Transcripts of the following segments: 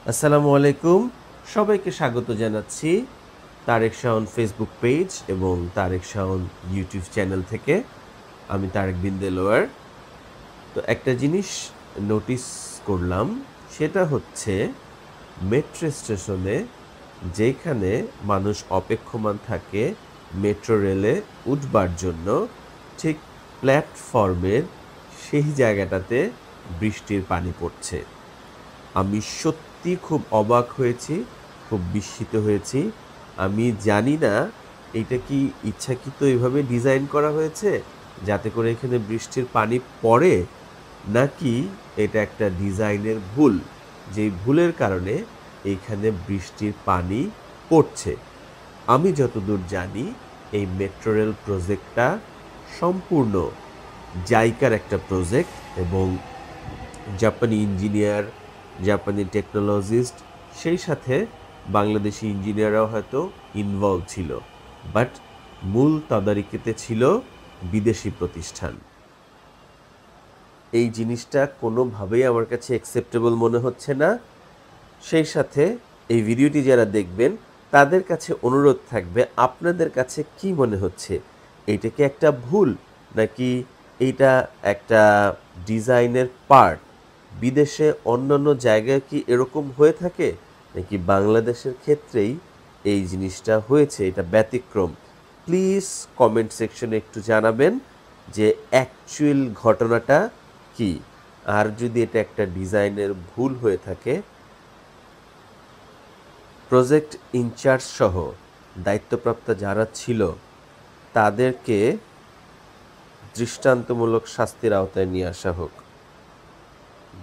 আসসালামু আলাইকুম। সবাইকে স্বাগত জানাচ্ছি তারেক শাওন ফেসবুক পেজ এবং তারেক শাওন ইউটিউব চ্যানেল থেকে। আমি তারেক বিন দেলোয়ার। তো একটা জিনিস নোটিস করলাম, সেটা হচ্ছে মেট্রো স্টেশনে যেখানে মানুষ অপেক্ষমান থাকে মেট্রো রেলে উঠবার জন্য, ঠিক প্ল্যাটফর্মের সেই জায়গাটাতে বৃষ্টির পানি পড়ছে। আমি সত্যি খুব অবাক হয়েছি, খুব বিস্মিত হয়েছি। আমি জানি না এইটা কি ইচ্ছাকৃত এভাবে ডিজাইন করা হয়েছে যাতে করে এখানে বৃষ্টির পানি পড়ে, নাকি এটা একটা ডিজাইনের ভুল, যেই ভুলের কারণে এইখানে বৃষ্টির পানি পড়ছে। আমি যতদূর জানি এই মেট্রো রেল প্রজেক্টটা সম্পূর্ণ জাইকার একটা প্রজেক্ট এবং জাপানি ইঞ্জিনিয়ার, জাপানি টেকনোলজিস্ট, সেই সাথে বাংলাদেশি ইঞ্জিনিয়াররাও হয়তো ইনভলভ ছিল, বাট মূল তদারকিতে ছিল বিদেশি প্রতিষ্ঠান। এই জিনিসটা কোনোভাবেই আমার কাছে অ্যাকসেপ্টেবল মনে হচ্ছে না। সেই সাথে এই ভিডিওটি যারা দেখবেন তাদের কাছে অনুরোধ থাকবে, আপনাদের কাছে কি মনে হচ্ছে, এইটা কি একটা ভুল, নাকি এইটা একটা ডিজাইনের পার্ট? বিদেশে অন্যান্য জায়গায় কি এরকম হয়ে থাকে, নাকি বাংলাদেশের ক্ষেত্রেই এই জিনিসটা হয়েছে, এটা ব্যতিক্রম? প্লিজ কমেন্ট সেকশনে একটু জানাবেন যে অ্যাকচুয়াল ঘটনাটা কি। আর যদি এটা একটা ডিজাইনের ভুল হয়ে থাকে, প্রজেক্ট ইনচার্জ সহ দায়িত্বপ্রাপ্ত যারা ছিল তাদেরকে দৃষ্টান্তমূলক শাস্তির আওতায় নিয়ে আসা হোক।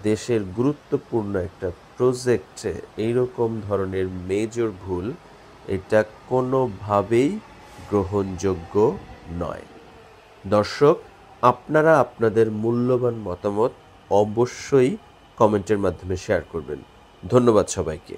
দেশের গুরুত্বপূর্ণ একটা প্রজেক্টে এইরকম ধরনের মেজর ভুল, এটা কোনোভাবেই গ্রহণযোগ্য নয়। দর্শক, আপনারা আপনাদের মূল্যবান মতামত অবশ্যই কমেন্টের মাধ্যমে শেয়ার করবেন। ধন্যবাদ সবাইকে।